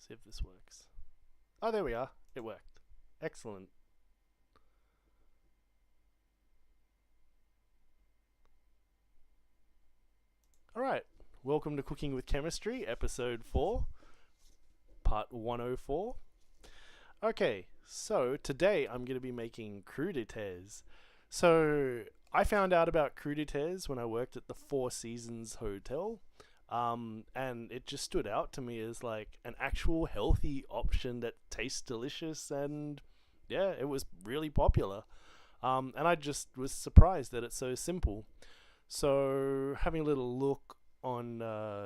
See if this works. Oh, there we are. It worked. Excellent. Alright. Welcome to Cooking with Chemistry, episode 4, part 104. Okay, so today I'm going to be making crudités. So I found out about crudités when I worked at the Four Seasons Hotel. And it just stood out to me as like an actual healthy option that tastes delicious, and yeah, it was really popular. And I just was surprised that it's so simple. So having a little look on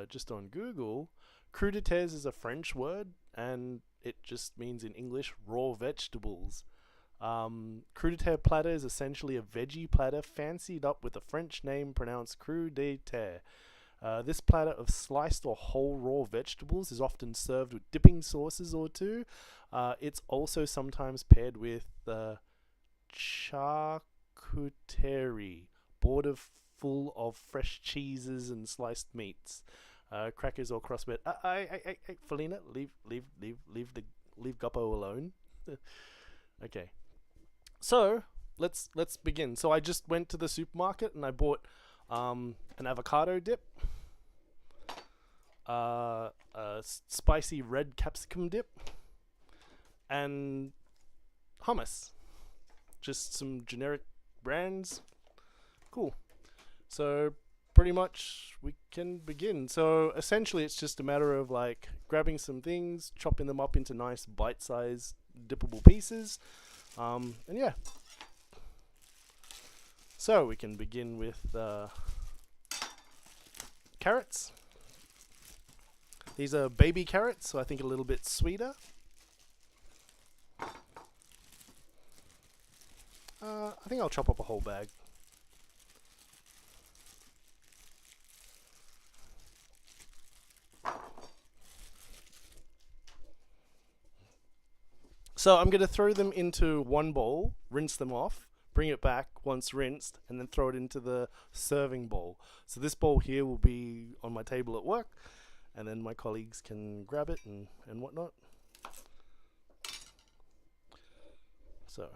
just on Google, crudités is a French word, and it just means in English raw vegetables. Crudité platter is essentially a veggie platter fancied up with a French name pronounced crudité. This platter of sliced or whole raw vegetables is often served with dipping sauces or two. It's also sometimes paired with charcuterie, border full of fresh cheeses and sliced meats, crackers or crossbread. Felina, leave Guppo alone. Okay, so let's begin. So I just went to the supermarket and I bought an avocado dip, a spicy red capsicum dip, and hummus. Just some generic brands. Cool. So pretty much we can begin. So essentially it's just a matter of like grabbing some things, chopping them up into nice bite-sized dippable pieces, and yeah. So we can begin with carrots. These are baby carrots, so I think a little bit sweeter. I think I'll chop up a whole bag. So I'm going to throw them into one bowl, rinse them off, bring it back once rinsed, and then throw it into the serving bowl. So this bowl here will be on my table at work, and then my colleagues can grab it and whatnot. So,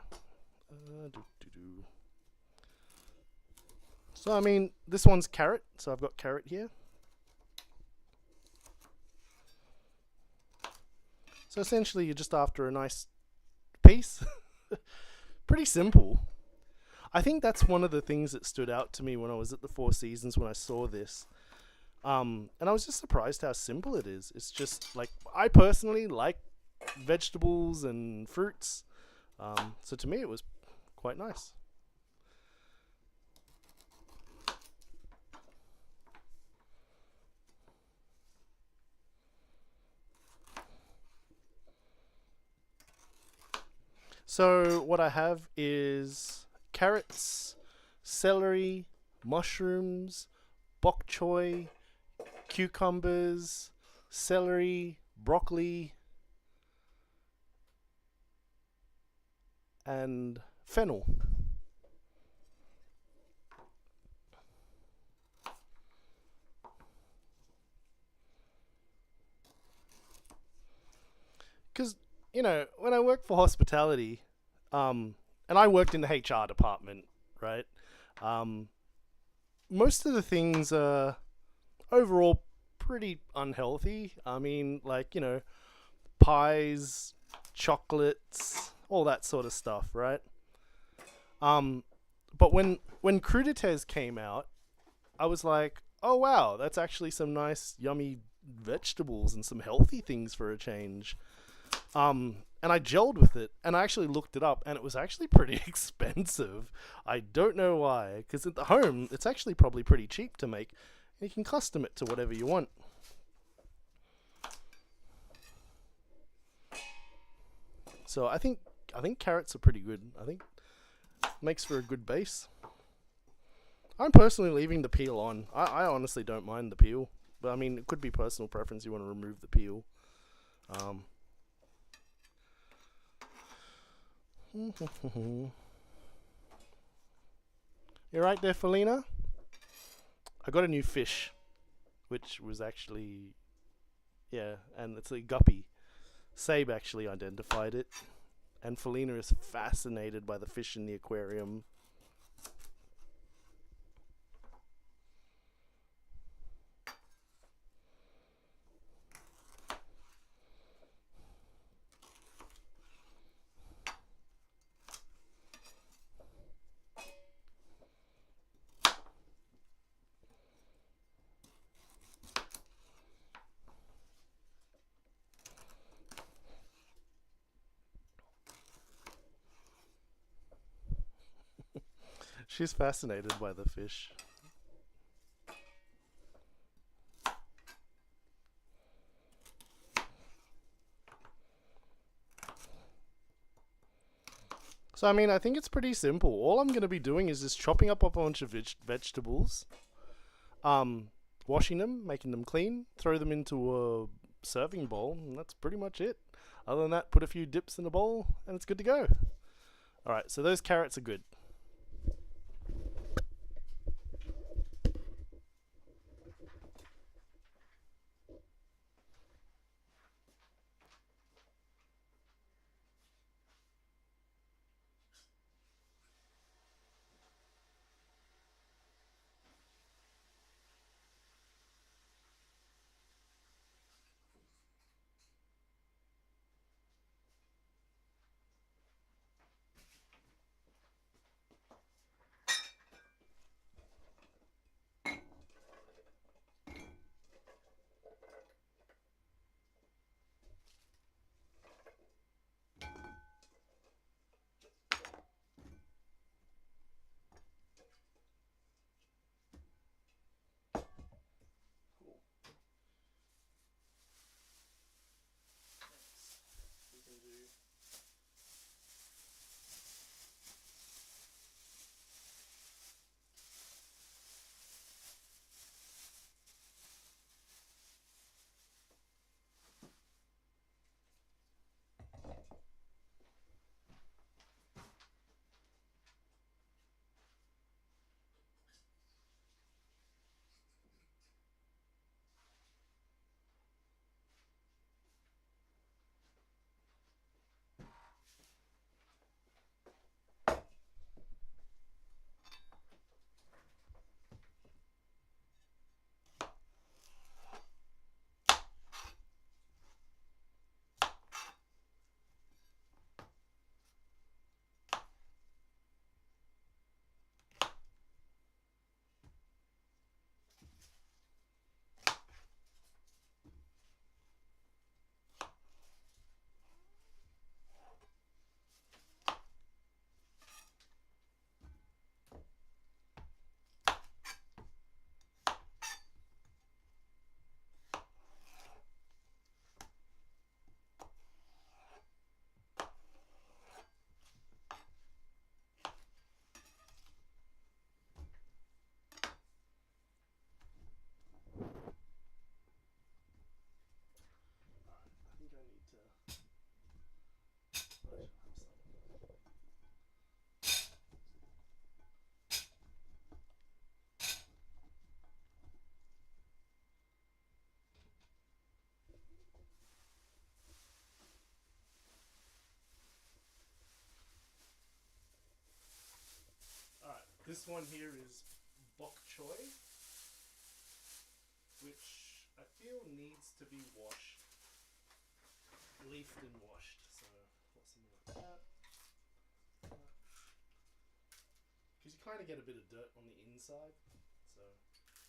so I mean, this one's carrot, so I've got carrot here. So essentially you're just after a nice piece. Pretty simple. I think that's one of the things that stood out to me when I was at the Four Seasons when I saw this. And I was just surprised how simple it is. It's just like, I personally like vegetables and fruits. So to me it was quite nice. So what I have is carrots, celery, mushrooms, bok choy, cucumbers, celery, broccoli, and fennel. Because, you know, when I worked for hospitality, and I worked in the HR department, right? Um, Most of the things are overall pretty unhealthy. I mean, like, you know, pies, chocolates, all that sort of stuff, right? Um, but when crudités came out, I was like, oh wow, that's actually some nice, yummy vegetables and some healthy things for a change. And I gelled with it, and I actually looked it up, and it was actually pretty expensive. I don't know why, because at the home, it's actually probably pretty cheap to make. And you can custom it to whatever you want. So I think carrots are pretty good. I think makes for a good base. I'm personally leaving the peel on. I honestly don't mind the peel, but I mean it could be personal preference. You want to remove the peel. You right there, Felina? I got a new fish, which was actually, yeah, and it's a guppy. Sabe actually identified it, and Felina is fascinated by the fish in the aquarium. She's fascinated by the fish. So, I mean, I think it's pretty simple. All I'm going to be doing is just chopping up a bunch of vegetables, washing them, making them clean, throw them into a serving bowl, and that's pretty much it. Other than that, put a few dips in the bowl, and it's good to go. Alright, so those carrots are good. This one here is bok choy, which I feel needs to be washed, leafed and washed. So put some like that, because you kind of get a bit of dirt on the inside. So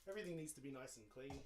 everything needs to be nice and clean.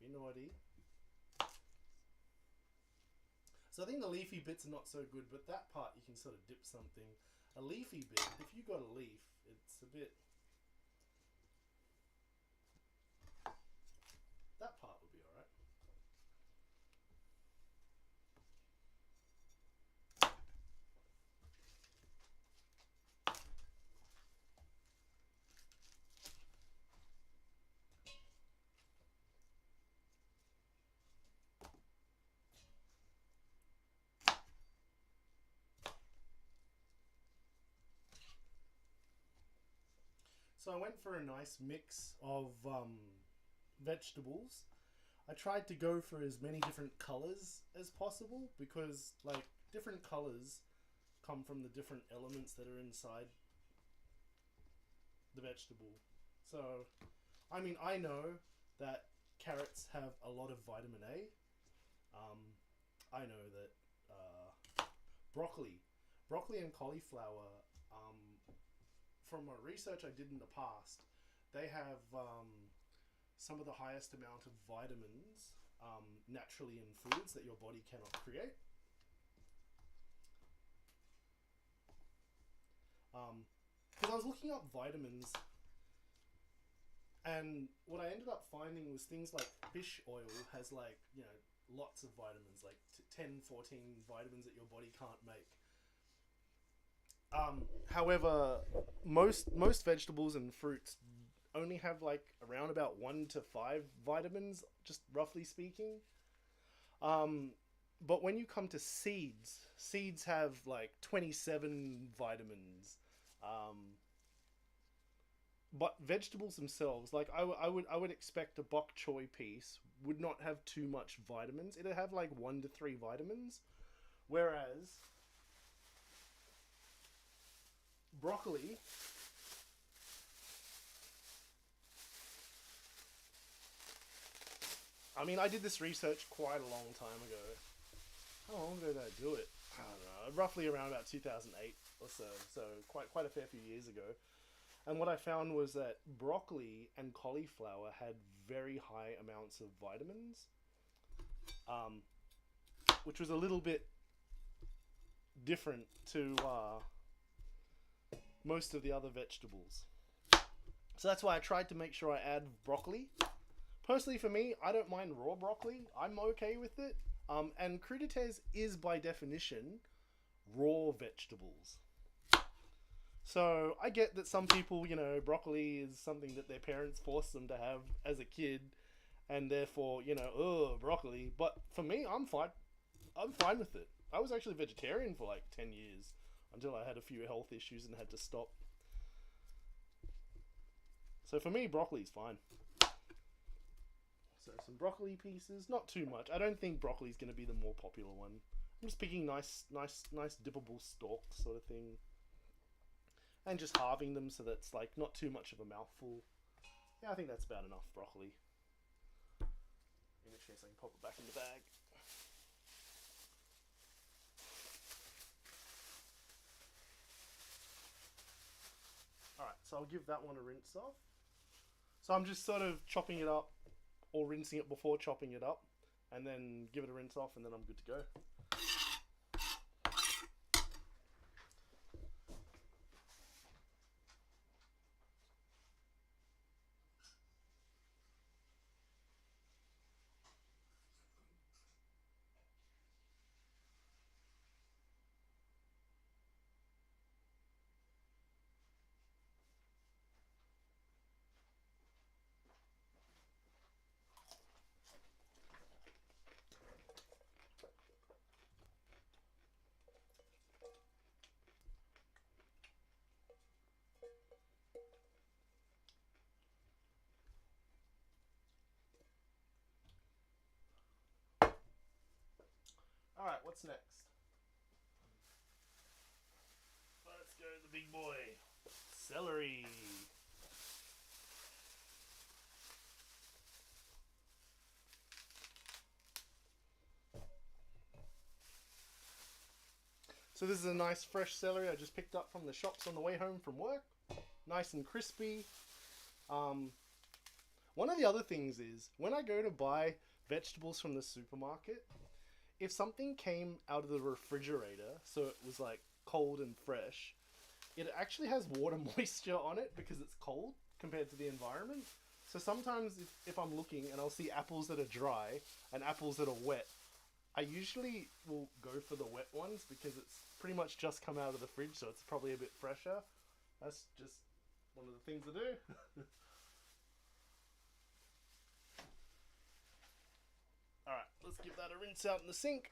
be naughty. So I think the leafy bits are not so good, but that part you can sort of dip something. A leafy bit, if you got a leaf, it's a bit... That part would be alright. So I went for a nice mix of vegetables. I tried to go for as many different colors as possible because, like, different colors come from the different elements that are inside the vegetable. So, I mean, I know that carrots have a lot of vitamin A. I know that broccoli and cauliflower, from my research I did in the past, they have some of the highest amount of vitamins naturally in foods that your body cannot create. Because I was looking up vitamins, and what I ended up finding was things like fish oil has, like, you know, lots of vitamins, like 10, 14 vitamins that your body can't make. However, most vegetables and fruits only have like around about 1 to 5 vitamins, just roughly speaking. But when you come to seeds have like 27 vitamins. But vegetables themselves, like I would expect a bok choy piece would not have too much vitamins. It'd have like 1 to 3 vitamins, whereas broccoli, I mean, I did this research quite a long time ago. How long ago did I do it? I don't know, roughly around about 2008 or so. So quite a fair few years ago. And what I found was that broccoli and cauliflower had very high amounts of vitamins, which was a little bit different to most of the other vegetables. So that's why I tried to make sure I add broccoli. Personally, for me, I don't mind raw broccoli. I'm okay with it. And crudités is, by definition, raw vegetables. So I get that some people, you know, broccoli is something that their parents forced them to have as a kid, and therefore, you know, oh, broccoli. But for me, I'm fine. I'm fine with it. I was actually vegetarian for like 10 years until I had a few health issues and had to stop. So for me, broccoli's fine. So some broccoli pieces, not too much. I don't think broccoli's going to be the more popular one. I'm just picking nice dippable stalks sort of thing. And just halving them so that's like not too much of a mouthful. Yeah, I think that's about enough broccoli. In which case I can pop it back in the bag. Alright, so I'll give that one a rinse off. So I'm just sort of chopping it up or rinsing it before chopping it up, and then give it a rinse off, and then I'm good to go. Alright, what's next? Let's go to the big boy. Celery. So this is a nice fresh celery I just picked up from the shops on the way home from work. Nice and crispy. One of the other things is when I go to buy vegetables from the supermarket, if something came out of the refrigerator, so it was like cold and fresh, it actually has water moisture on it because it's cold compared to the environment. So sometimes if I'm looking and I'll see apples that are dry and apples that are wet, I usually will go for the wet ones because it's pretty much just come out of the fridge, so it's probably a bit fresher. That's just one of the things to do. Alright, let's give that a rinse out in the sink.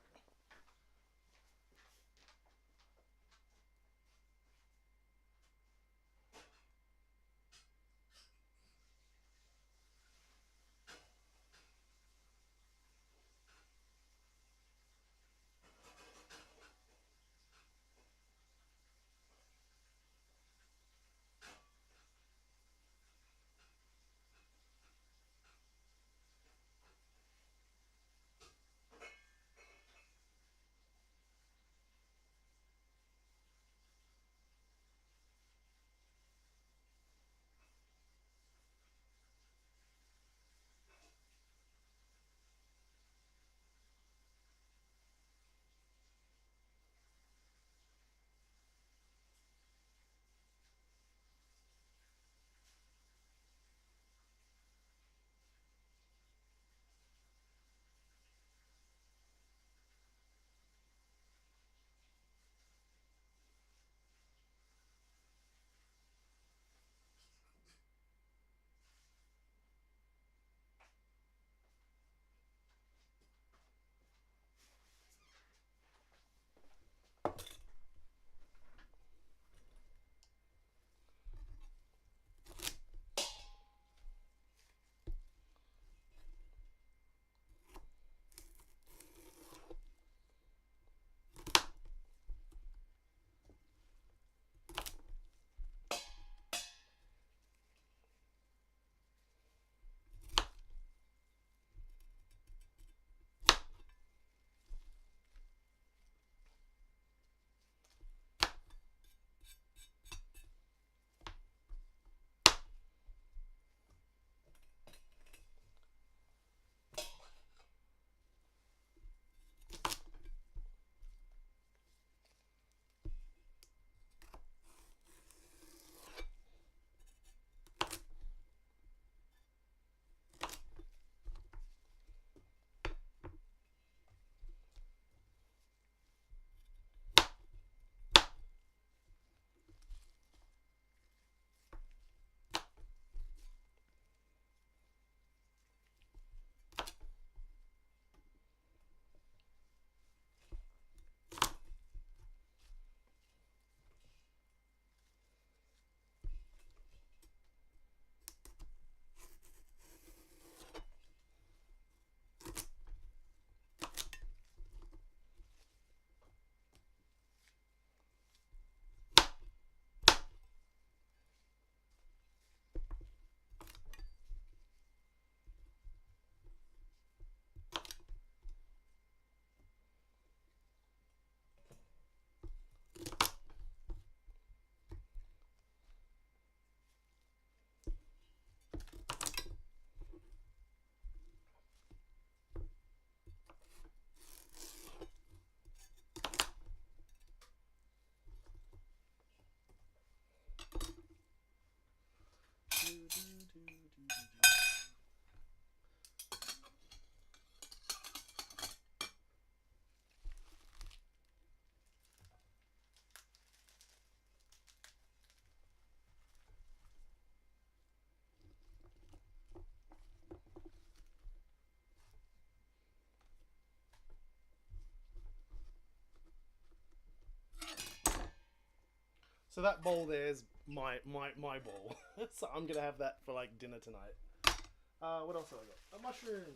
So that bowl there is my bowl. So I'm gonna have that for like dinner tonight. What else have I got? Mushrooms.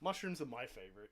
Mushrooms are my favorite.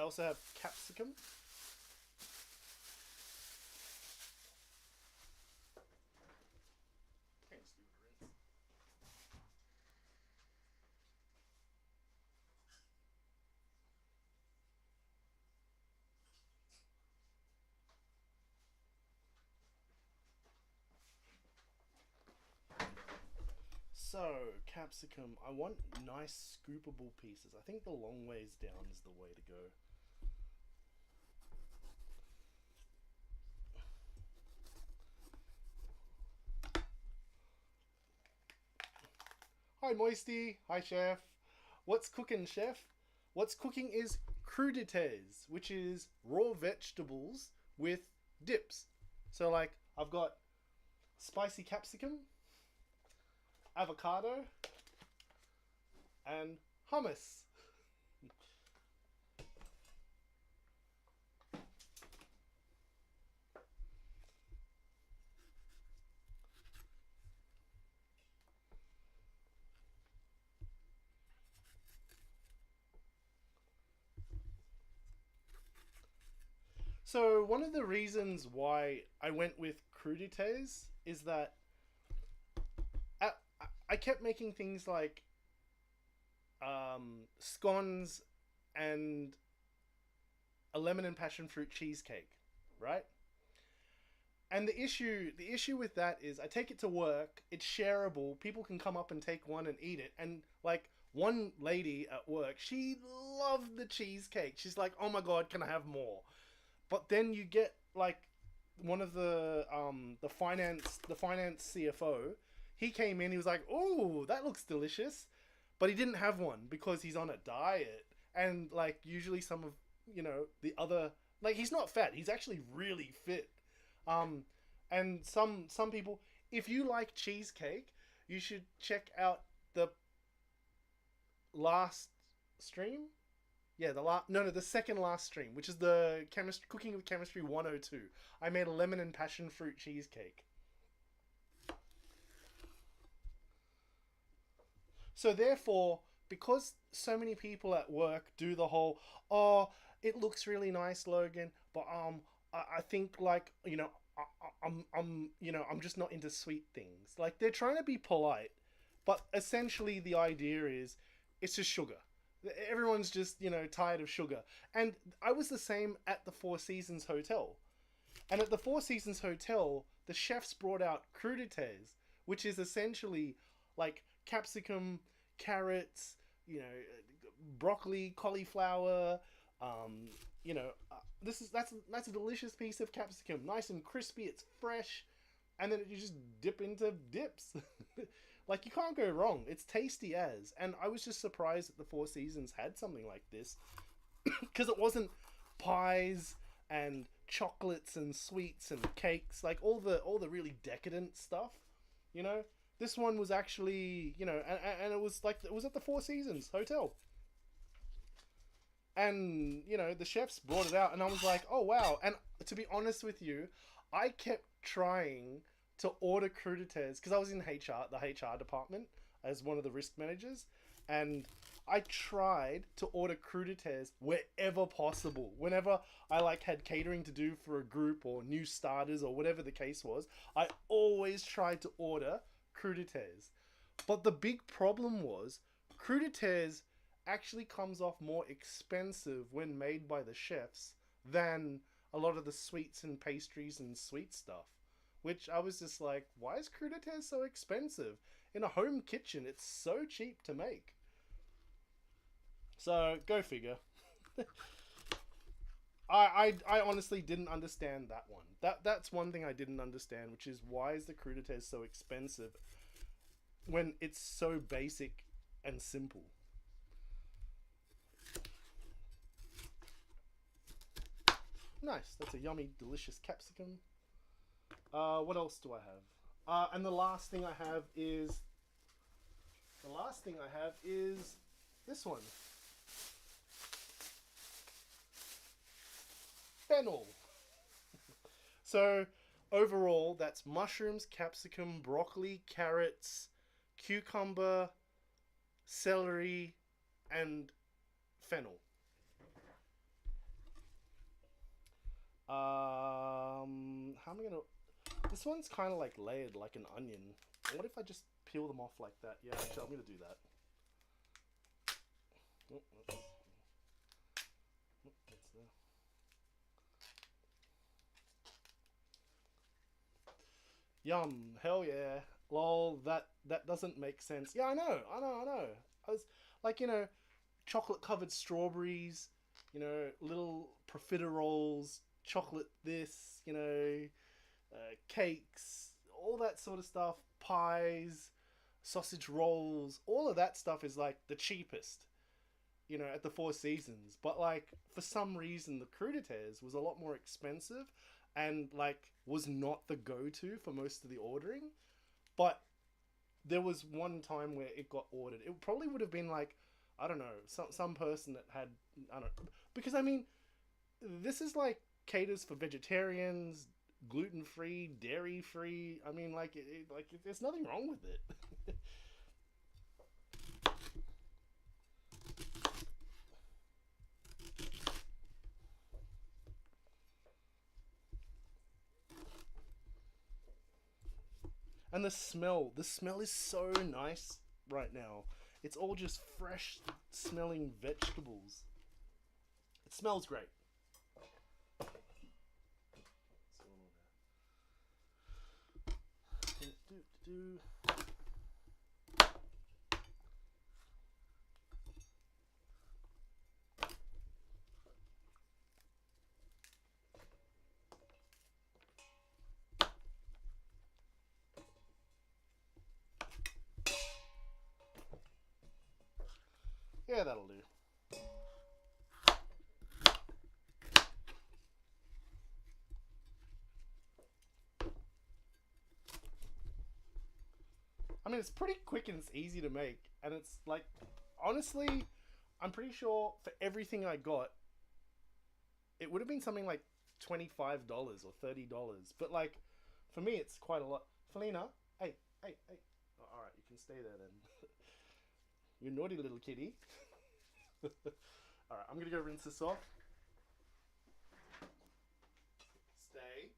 also have capsicum. So, capsicum. I want nice scoopable pieces. I think the long ways down is the way to go. Hi, Moisty. Hi, Chef. What's cooking, Chef? What's cooking is crudités, which is raw vegetables with dips. So, like, I've got spicy capsicum, avocado, and hummus. So one of the reasons why I went with crudités is that I, I kept making things like scones and a lemon and passion fruit cheesecake, right? And the issue with that is I take it to work, it's shareable, people can come up and take one and eat it. And like one lady at work, she loved the cheesecake. She's like, "Oh my god, can I have more?" But then you get like one of the finance CFO. He came in. He was like, "Oh, that looks delicious," but he didn't have one because he's on a diet. And like usually some of the other, like, he's not fat. He's actually really fit. Um, and some people, if you like cheesecake, you should check out the last stream. Yeah, the second last stream, which is the chemistry cooking with chemistry 102. I made a lemon and passion fruit cheesecake. So therefore, because so many people at work do the whole, "Oh, it looks really nice, Logan, but I think, like, I'm just not into sweet things." Like, they're trying to be polite, but essentially the idea is it's just sugar. Everyone's just tired of sugar. And I was the same at the Four Seasons Hotel. And at the Four Seasons Hotel, the chefs brought out crudités, which is essentially like capsicum, carrots, broccoli, cauliflower. Um, that's a delicious piece of capsicum, nice and crispy. It's fresh, and then you just dip into dips. Like, you can't go wrong. It's tasty as. And I was just surprised that the Four Seasons had something like this, because it wasn't pies and chocolates and sweets and cakes, like all the really decadent stuff. You know, this one was actually, and it was like, it was at the Four Seasons Hotel, and the chefs brought it out, and I was like, oh wow. And to be honest with you, I kept trying to order crudités because I was in the HR department as one of the risk managers, and I tried to order crudités wherever possible. Whenever I like had catering to do for a group or new starters or whatever the case was, I always tried to order crudités. But the big problem was crudités actually comes off more expensive when made by the chefs than a lot of the sweets and pastries and sweet stuff. Which I was just like, why is crudités so expensive? In a home kitchen, it's so cheap to make. So go figure. I honestly didn't understand that one. That's one thing I didn't understand, which is, why is the crudités so expensive when it's so basic and simple? Nice. That's a yummy, delicious capsicum. What else do I have? And the last thing I have is this one. Fennel. So overall, that's mushrooms, capsicum, broccoli, carrots, cucumber, celery, and fennel. How am I gonna? This one's kind of like layered, like an onion. What if I just peel them off like that? Yeah, actually, I'm gonna do that. Oh, that's the... Yum! Hell yeah! Lol, that doesn't make sense. Yeah, I know. I was like, chocolate covered strawberries, little profiteroles, chocolate this, cakes, all that sort of stuff, pies, sausage rolls, all of that stuff is like the cheapest, at the Four Seasons. But like for some reason, the Crudités was a lot more expensive, and like was not the go-to for most of the ordering. But there was one time where it got ordered. It probably would have been like, I don't know, some person that had, I don't know, because I mean, this is like caters for vegetarians, gluten free, dairy free. I mean, like, there's nothing wrong with it. And the smell is so nice right now. It's all just fresh smelling vegetables. It smells great. Yeah, that'll do. I mean, it's pretty quick and it's easy to make. And it's like, honestly, I'm pretty sure for everything I got, it would have been something like $25 or $30. But like, for me, it's quite a lot. Felina, hey. Oh, all right, you can stay there then. You naughty little kitty. All right, I'm gonna go rinse this off. Stay.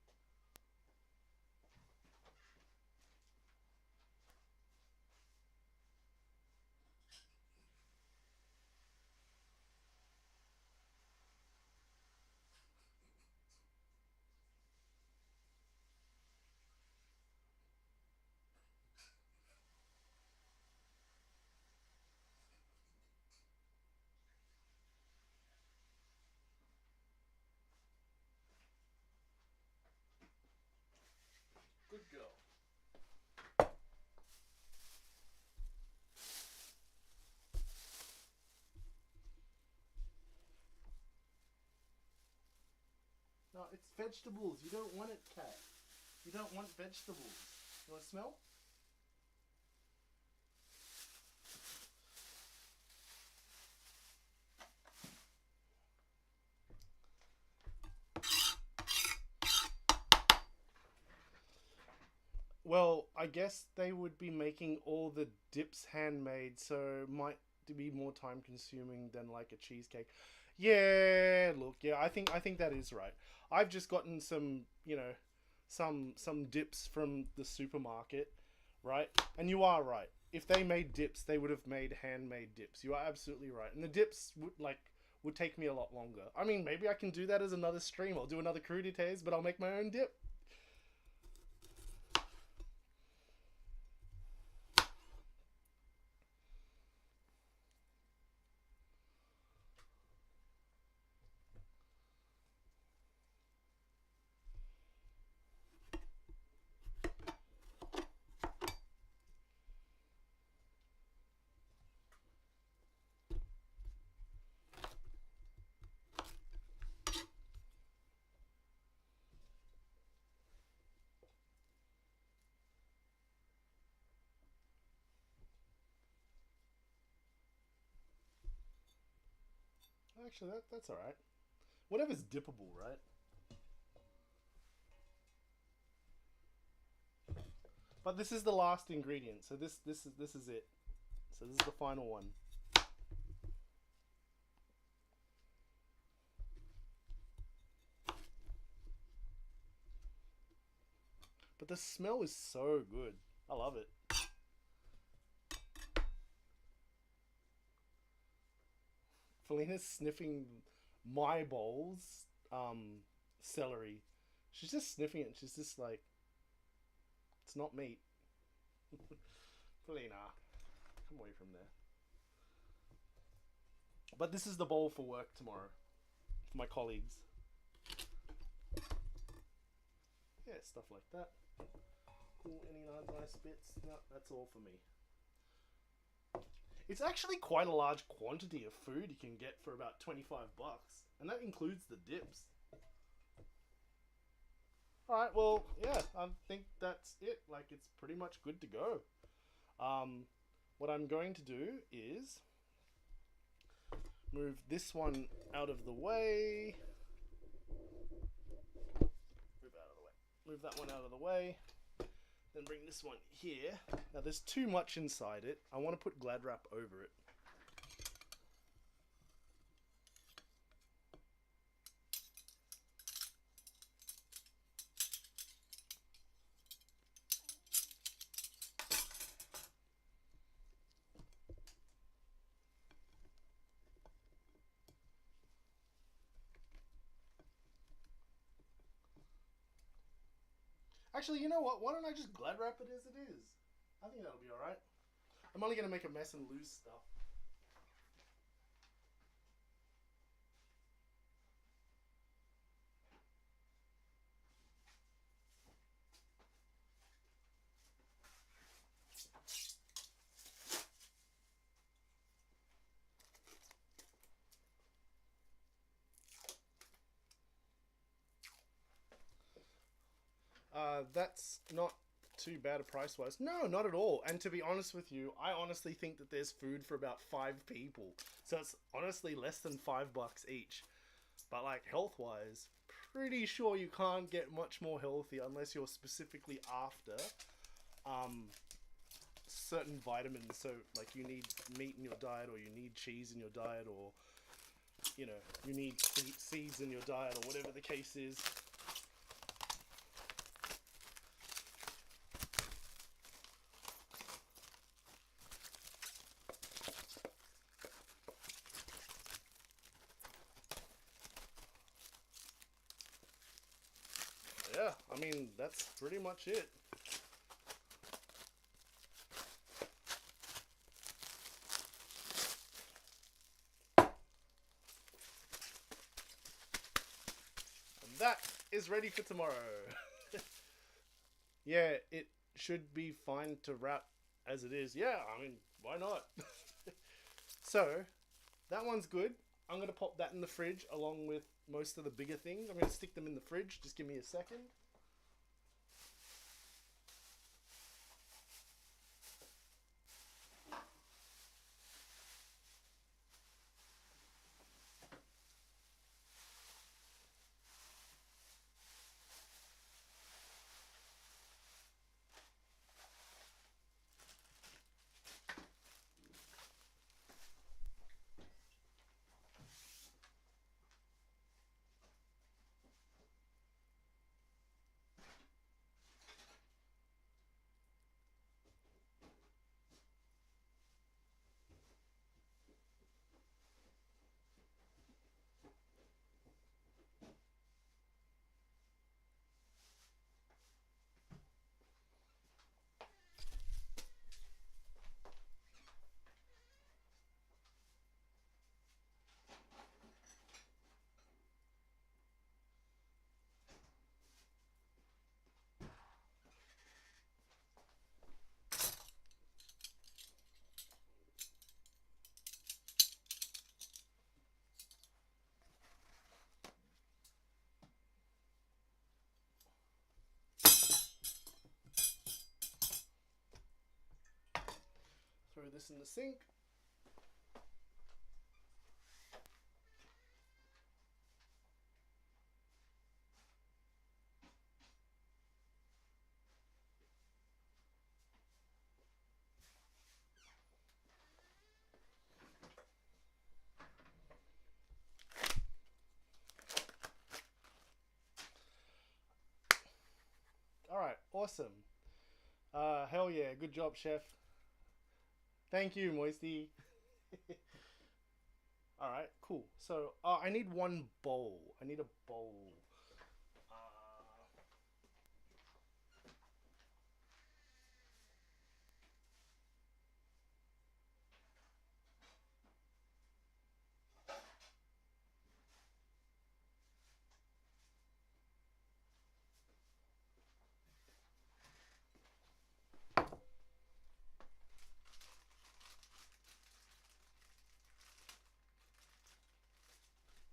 Good girl. No, it's vegetables. You don't want it, cat. You don't want vegetables. You want to smell? Well, I guess they would be making all the dips handmade, so might be more time consuming than like a cheesecake. Yeah, look, yeah, I think that is right. I've just gotten some, some dips from the supermarket, right? And you are right. If they made dips, they would have made handmade dips. You are absolutely right. And the dips would take me a lot longer. I mean, maybe I can do that as another stream. I'll do another Crudités, but I'll make my own dip. Actually, that's all right. Whatever's dippable, right? But this is the last ingredient, so this is it. So this is the final one. But the smell is so good. I love it. Felina's sniffing my bowl's celery. She's just sniffing it. She's just like, it's not meat. Felina, come away from there. But this is the bowl for work tomorrow. For my colleagues. Yeah, stuff like that. Cool, any nice bits? No, that's all for me. It's actually quite a large quantity of food you can get for about 25 bucks. And that includes the dips. Alright, well, yeah, I think that's it. Like, it's pretty much good to go. What I'm going to do is move this one out of the way. Move that one out of the way. Then bring this one here. Now there's too much inside it. I want to put Glad wrap over it. Actually, you know what? Why don't I just Glad wrap it as it is? I think that'll be alright. I'm only going to make a mess and lose stuff. That's not too bad a price wise. No, not at all. And to be honest with you, I honestly think that there's food for about 5 people. So it's honestly less than $5 each. But like health wise, pretty sure you can't get much more healthy unless you're specifically after certain vitamins. So like you need meat in your diet, or you need cheese in your diet, or you know, you need seeds in your diet, or whatever the case is. Yeah, I mean, that's pretty much it. And that is ready for tomorrow. Yeah, it should be fine to wrap as it is. Yeah, I mean, why not? So, that one's good. I'm going to pop that in the fridge along with most of the bigger things. I'm going to stick them in the fridge. Just give me a second. Throw this in the sink. Alright, awesome. Hell yeah, good job, chef. Thank you, Moisty. All right, cool. So I need one bowl. I need a bowl.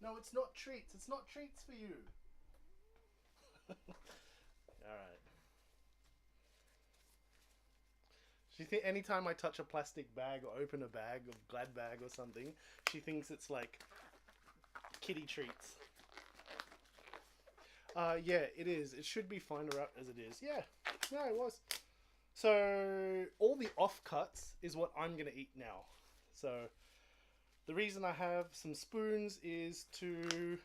No, it's not treats. It's not treats for you. All right. She anytime I touch a plastic bag or open a bag of Glad bag or something, she thinks it's like kitty treats. Yeah, it is. It should be fine wrapped as it is. Yeah, no, it was. So all the offcuts is what I'm gonna eat now. So the reason I have some spoons is to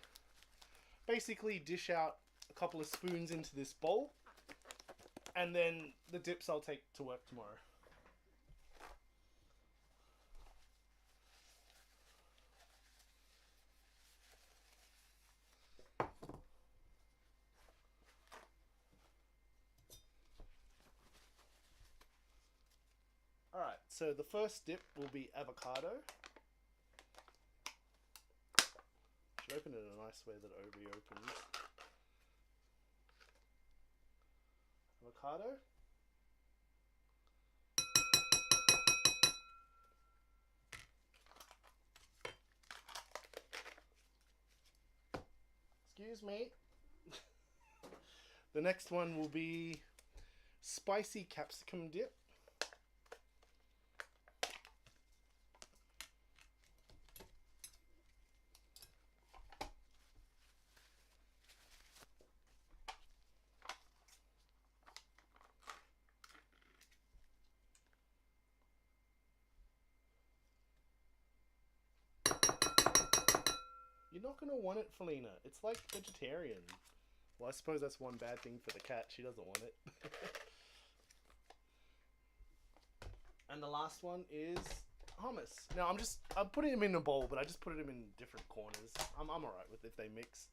basically dish out a couple of spoons into this bowl, and then the dips I'll take to work tomorrow. Alright, so the first dip will be avocado. Should open it in a nice way that it reopens. Avocado. Excuse me. The next one will be spicy capsicum dip. You're not going to want it, Felina. It's like vegetarian. Well, I suppose that's one bad thing for the cat. She doesn't want it. And the last one is hummus. Now, I'm putting them in a bowl, but I just put them in different corners. I'm alright with if they mix.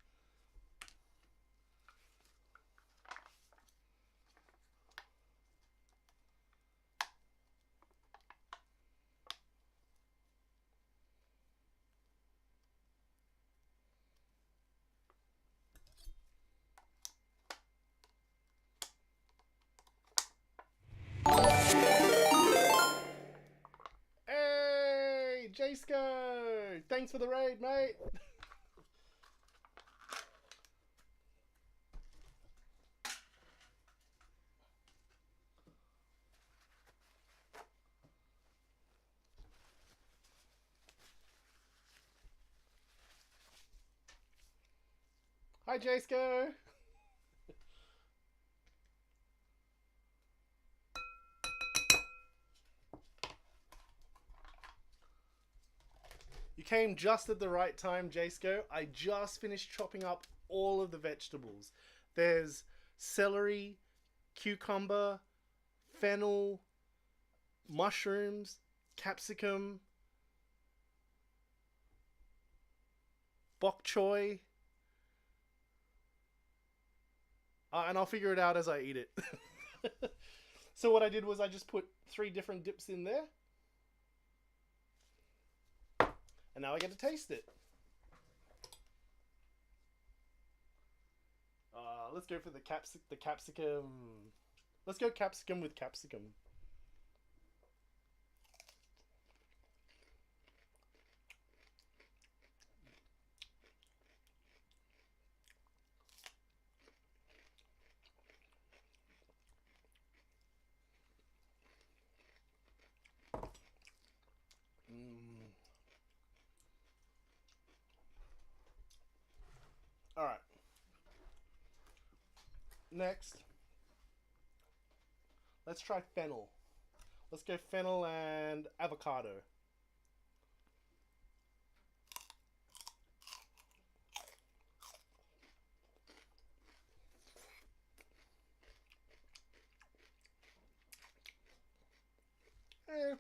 Hey, Jasko! Thanks for the raid, mate! Hi, Jasko! You came just at the right time, Jasko. I just finished chopping up all of the vegetables. There's celery, cucumber, fennel, mushrooms, capsicum, bok choy, and I'll figure it out as I eat it. So what I did was I just put 3 different dips in there. And now I get to taste it. Let's go for the capsicum. Let's go capsicum with capsicum. All right. Next, let's try fennel. Let's go fennel and avocado. Eh.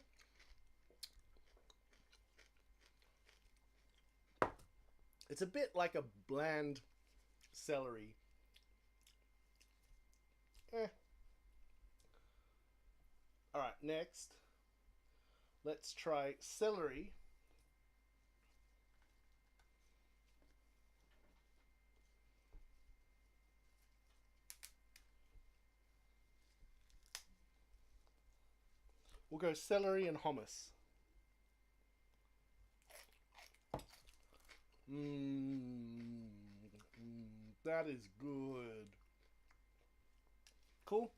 It's a bit like a bland celery. Eh. Alright, next. Let's try celery. We'll go celery and hummus. That is good. Cool.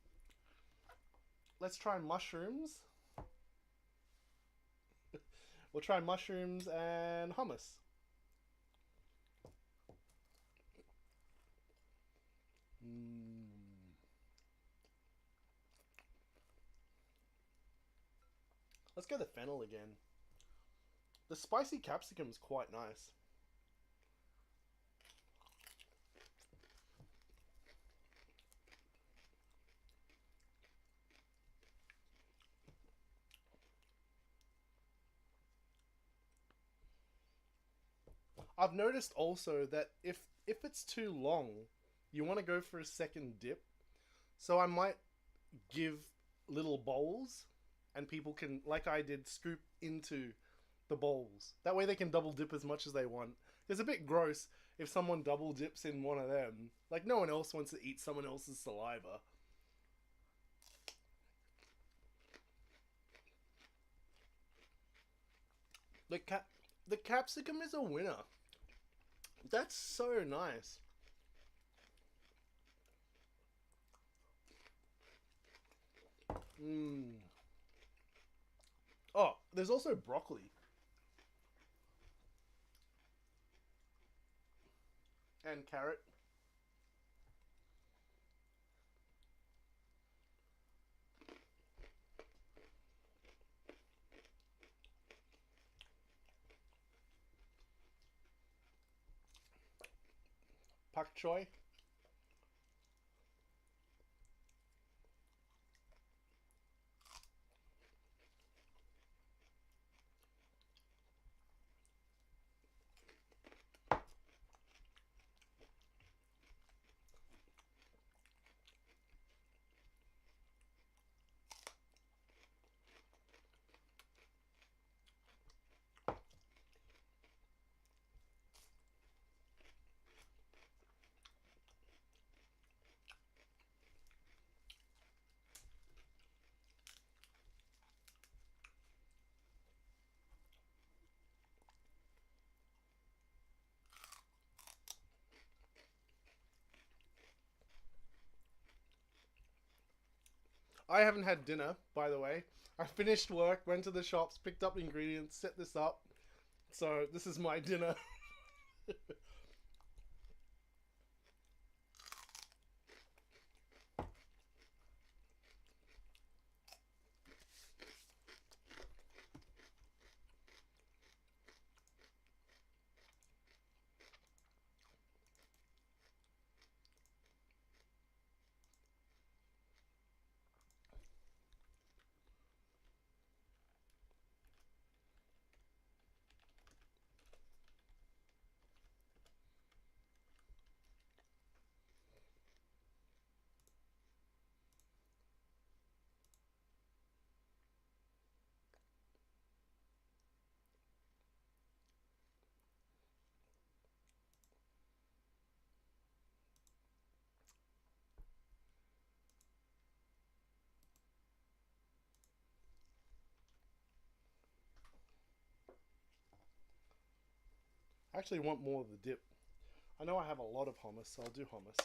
Let's try mushrooms. We'll try mushrooms and hummus. Let's go the fennel again. The spicy capsicum is quite nice. I've noticed also that if it's too long, you want to go for a second dip. So I might give little bowls, and people can, like I did, scoop into the bowls. That way they can double dip as much as they want. It's a bit gross if someone double dips in one of them. Like, no one else wants to eat someone else's saliva. The the capsicum is a winner. That's so nice. Oh, there's also broccoli. And carrot. Pak choy. I haven't had dinner, by the way. I finished work, went to the shops, picked up ingredients, set this up. So this is my dinner. I actually want more of the dip. I know I have a lot of hummus, so I'll do hummus.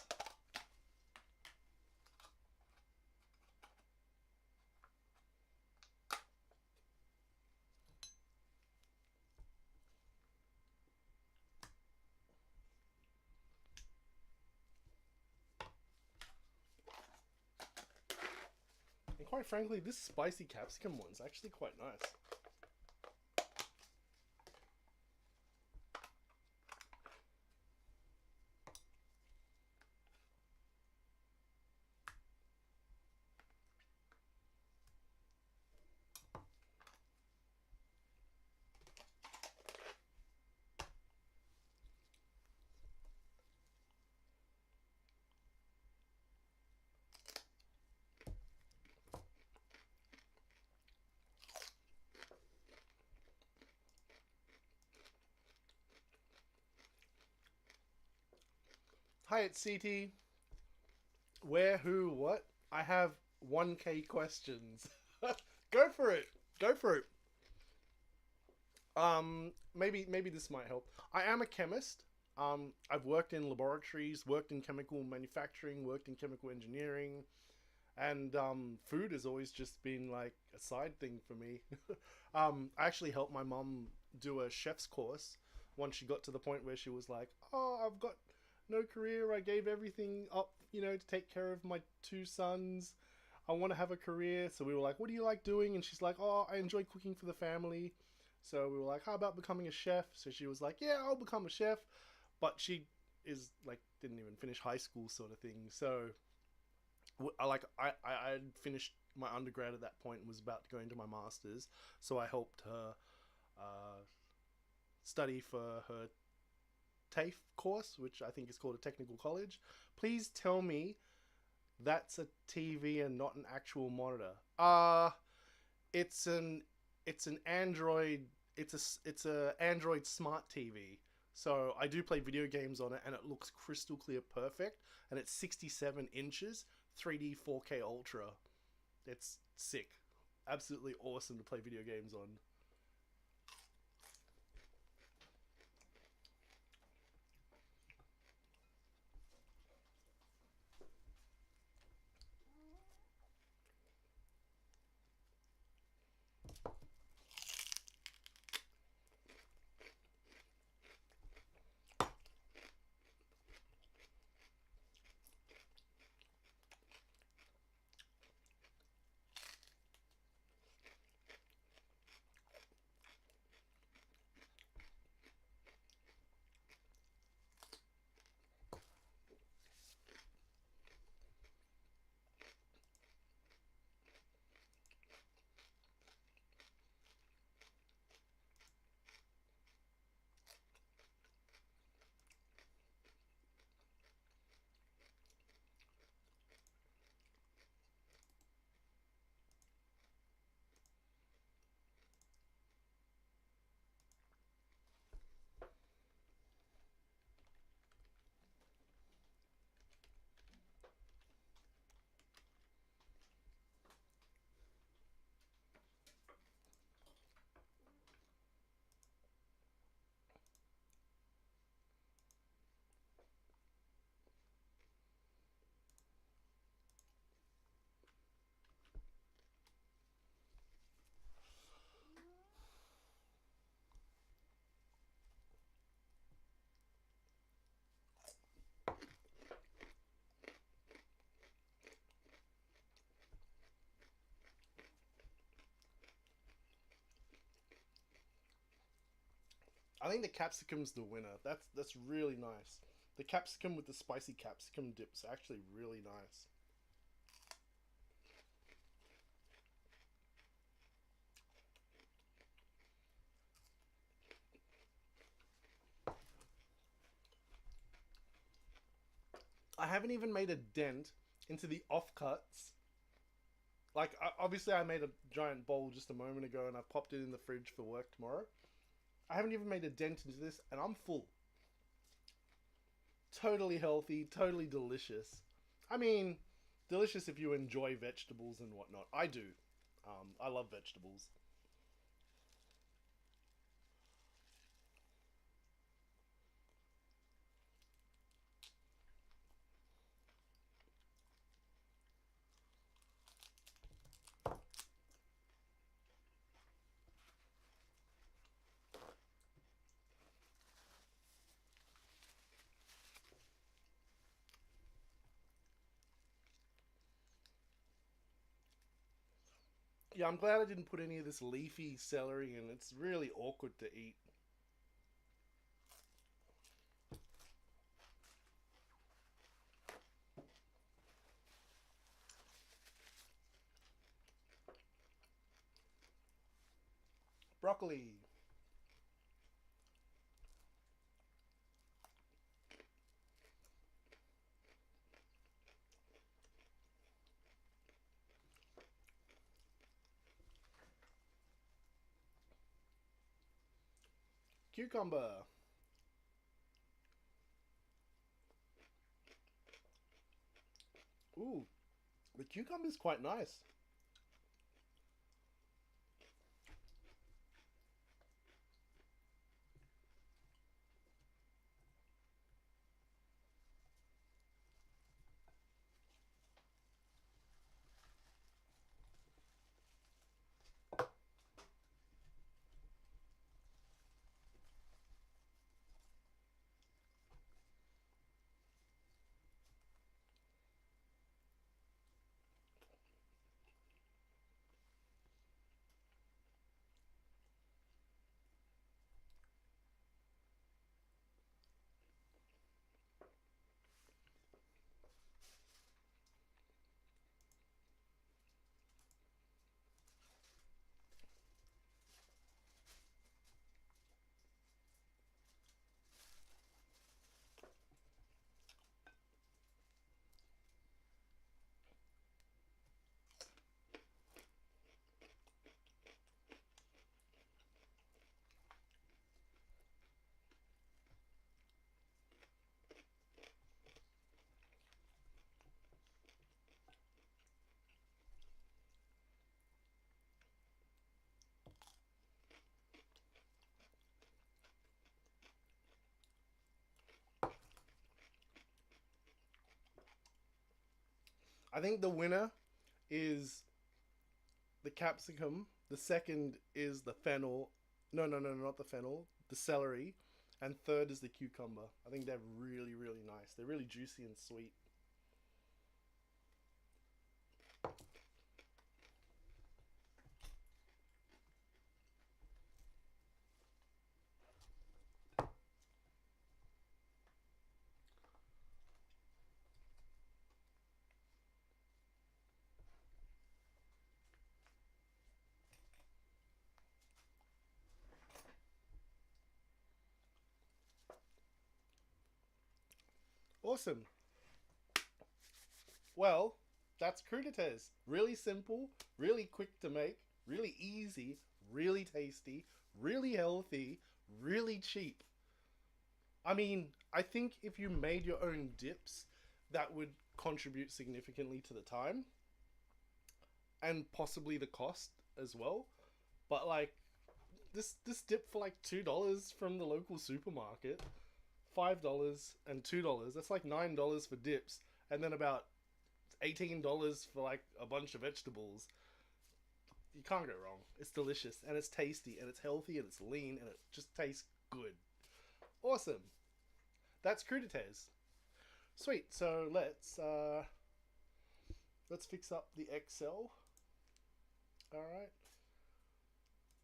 And quite frankly, this spicy capsicum one's actually quite nice. Hi, it's CT. Where, who, what? I have 1K questions. Go for it. Go for it. Maybe this might help. I am a chemist. I've worked in laboratories, worked in chemical manufacturing, worked in chemical engineering, and food has always just been like a side thing for me. I actually helped my mum do a chef's course once she got to the point where she was like, "Oh, I've got no career. I gave everything up, to take care of my two sons. I want to have a career." So we were like, "What do you like doing?" And she's like, "Oh, I enjoy cooking for the family." So we were like, "How about becoming a chef?" So she was like, "Yeah, I'll become a chef." But she is like didn't even finish high school sort of thing. So I finished my undergrad at that point and was about to go into my masters. So I helped her uh, study for her TAFE course, which I think is called a technical college. Please tell me that's a TV and not an actual monitor. It's an it's an Android. It's a Android smart TV. So I do play video games on it, and it looks crystal clear, perfect, and it's 67 inches, 3D 4K Ultra. It's sick, absolutely awesome to play video games on. I think the capsicum's the winner. That's really nice. The capsicum with the spicy capsicum dip's actually really nice. I haven't even made a dent into the offcuts. Like, obviously, I made a giant bowl just a moment ago, and I popped it in the fridge for work tomorrow. I haven't even made a dent into this, and I'm full. Totally healthy, totally delicious. I mean, delicious if you enjoy vegetables and whatnot. I do. I love vegetables. Yeah, I'm glad I didn't put any of this leafy celery in. It's really awkward to eat. Broccoli, cucumber, Ooh, the cucumber is quite nice. I think the winner is the capsicum. The second is the fennel. No, no, no, not the fennel. The celery. And third is the cucumber. I think they're really, really nice. They're really juicy and sweet. Awesome. Well, that's crudités. Really simple, really quick to make, really easy, really tasty, really healthy, really cheap. I mean, I think if you made your own dips, that would contribute significantly to the time and possibly the cost as well. But like this dip for like $2 from the local supermarket, $5 and $2. That's like $9 for dips, and then about $18 for like a bunch of vegetables. You can't go wrong. It's delicious and it's tasty and it's healthy and it's lean and it just tastes good. Awesome. That's crudités. Sweet. So let's fix up the Excel. All right.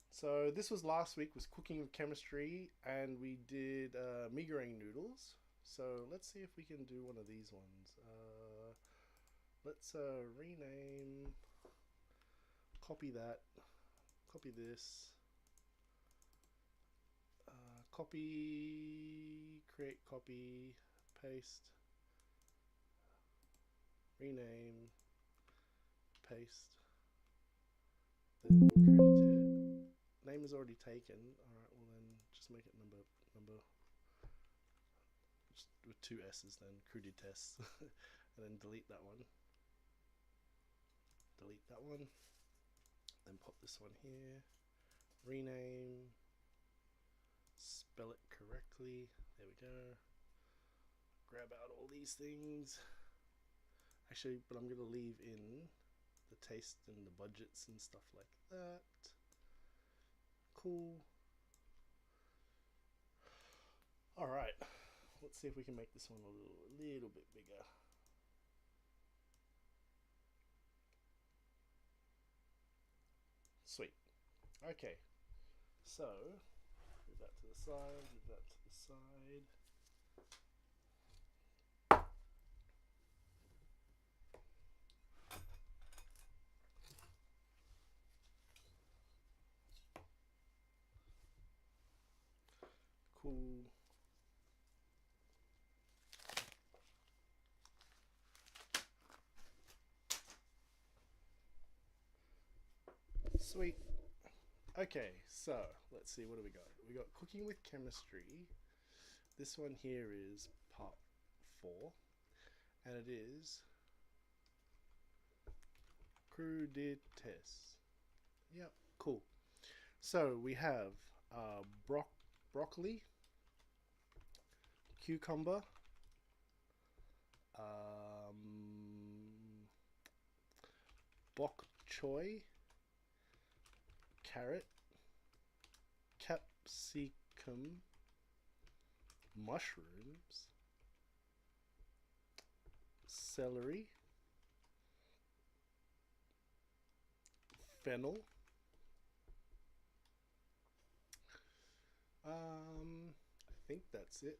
So this was last week was cooking with chemistry, and we did migraine noodles. So let's see if we can do one of these ones. Let's rename, copy that, copy this, copy, create copy, paste, rename, paste. Then Crudité. Name is already taken. Alright, well then just make it number just with two S's then, Crudites. And then delete that one. Delete that one. Then pop this one here. Rename. Spell it correctly. There we go. Grab out all these things. Actually, but I'm gonna leave in the taste and the budgets and stuff like that. Cool. All right, let's see if we can make this one a little bit bigger. Sweet. Okay, so move that to the side, move that to the side. Cool. Sweet. Okay, so let's see, what do we got? We got cooking with chemistry. This one here is part 4, and it is Crudites. Yep, cool. So we have broccoli, cucumber, bok choy, carrot, capsicum, mushrooms, celery, fennel, I think that's it.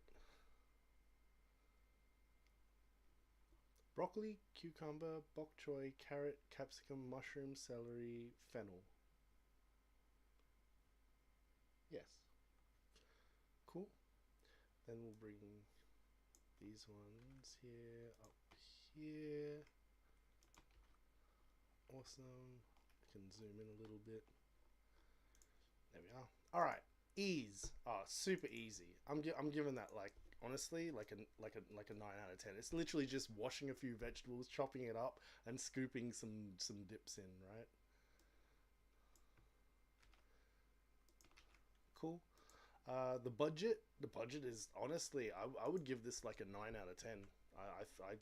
Broccoli, cucumber, bok choy, carrot, capsicum, mushroom, celery, fennel. Yes. Cool. Then we'll bring these ones here up here. Awesome. Can zoom in a little bit. There we are. All right. Ease. Oh, super easy. I'm giving that, like, honestly, like a 9 out of 10. It's literally just washing a few vegetables, chopping it up, and scooping some dips in, right? Cool. The budget is, honestly, I would give this like a 9 out of 10. I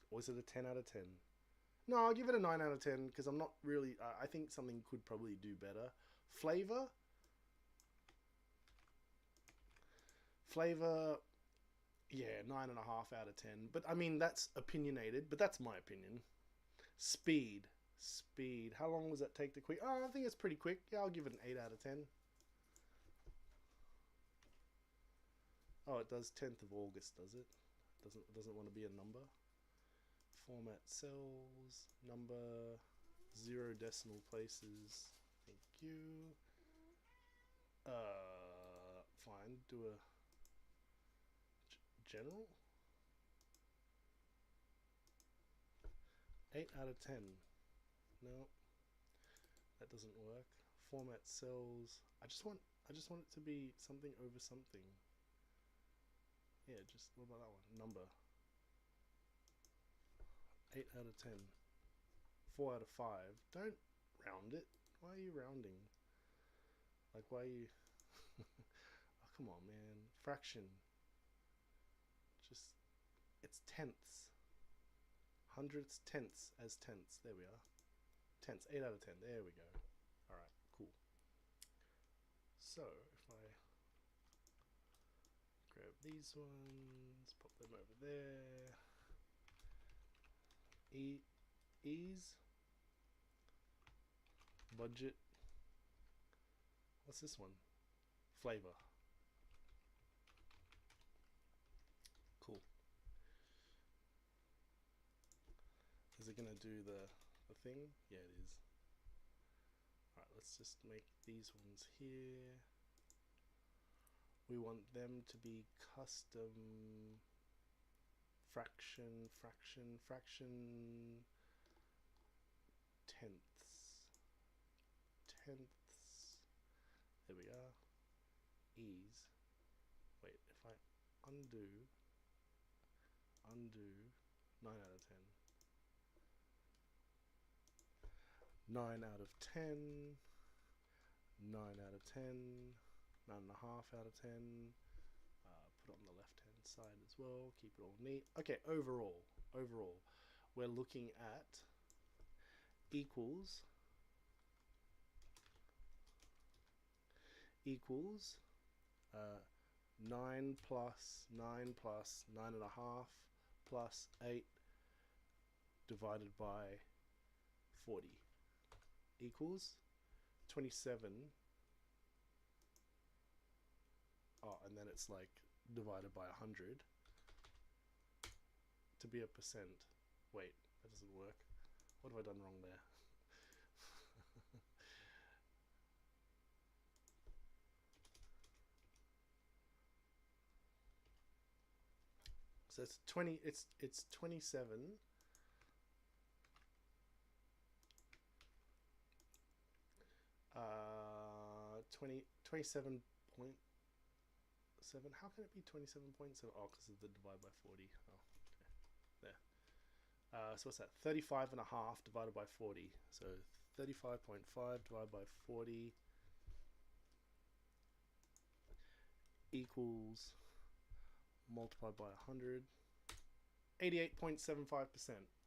was it a 10 out of 10? No, I'll give it a 9 out of 10 because I'm not really. I think something could probably do better. Flavor, yeah, 9.5 out of 10. But I mean, that's opinionated, but that's my opinion. Speed. How long does that take to quick? Oh, I think it's pretty quick. Yeah, I'll give it an 8 out of 10. Oh, it does 10th of August, does it? Doesn't want to be a number. Format cells, number, 0 decimal places. Thank you. Fine. Do a general. 8 out of 10. No, that doesn't work. Format cells. I just want it to be something over something. Yeah, just what about that one? Number. 8 out of 10. 4 out of 5. Don't round it. Why are you rounding? Like, why are you... Oh, come on, man. Fraction. Just... It's tenths. Hundredths, tenths as tenths. There we are. Tenths. 8 out of 10. There we go. Alright, cool. So, if I grab these ones, pop them over there. Ease. Budget. What's this one? Flavor. Cool. Is it gonna do the thing? Yeah, it is. Alright, let's just make these ones here. We want them to be custom fraction, tenths. There we are. Ease. Wait, if I undo 9 out of 10. 9 out of 10. 9 out of 10. 9.5 out of 10. Put it on the left hand side as well. Keep it all neat. Okay, overall, we're looking at equals 9 plus 9.5 plus 8 divided by 40 equals 27. Oh, and then it's like divided by 100 to be a percent. Wait, that doesn't work. What have I done wrong there? So it's 20. It's 27. 27.7. How can it be 27.7? Oh, because of the divide by 40. Oh, okay. So what's that? 35 and a half divided by 40. So 35.5 divided by 40 equals, multiplied by 100, 88.75%.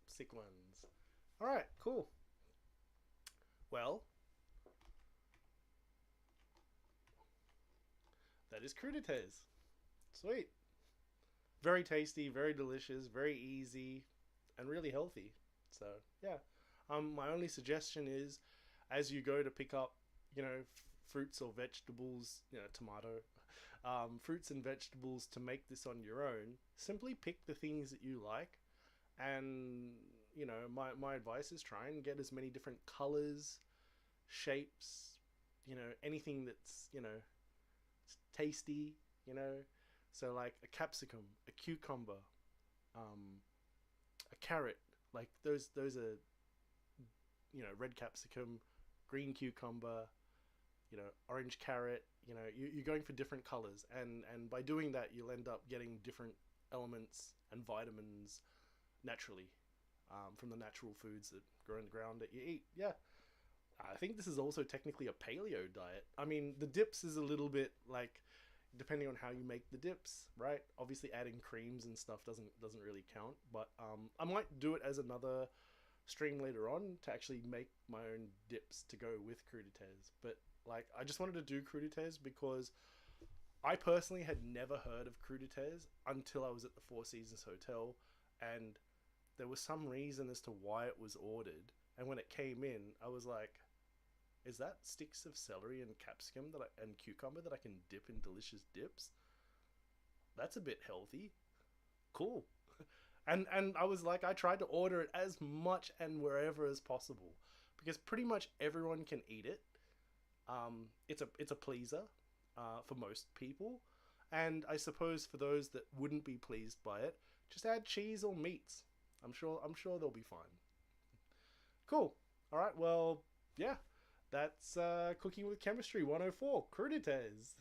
Sick ones. Alright, cool. Well, that is Crudités. Sweet. Very tasty, very delicious, very easy, and really healthy. So, yeah. My only suggestion is, as you go to pick up, fruits or vegetables, tomato, fruits and vegetables to make this on your own, simply pick the things that you like. And, my advice is try and get as many different colors, shapes, anything that's, tasty, So like a capsicum, a cucumber, a carrot, like those are, red capsicum, green cucumber, orange carrot. You're going for different colors, and by doing that, you'll end up getting different elements and vitamins naturally, from the natural foods that grow in the ground that you eat. Yeah. I think this is also technically a paleo diet. I mean, the dips is a little bit like, depending on how you make the dips, right? Obviously, adding creams and stuff doesn't really count. But I might do it as another stream later on to actually make my own dips to go with Crudités. But like, I just wanted to do Crudités because I personally had never heard of Crudités until I was at the Four Seasons Hotel, and there was some reason as to why it was ordered. And when it came in, I was like, is that sticks of celery and capsicum and cucumber that I can dip in delicious dips? That's a bit healthy. Cool. And I was like, I tried to order it as much and wherever as possible because pretty much everyone can eat it. It's a pleaser, for most people, and I suppose for those that wouldn't be pleased by it, just add cheese or meats. I'm sure they'll be fine. Cool. All right. Well, yeah. That's Cooking with Chemistry 104, Crudités.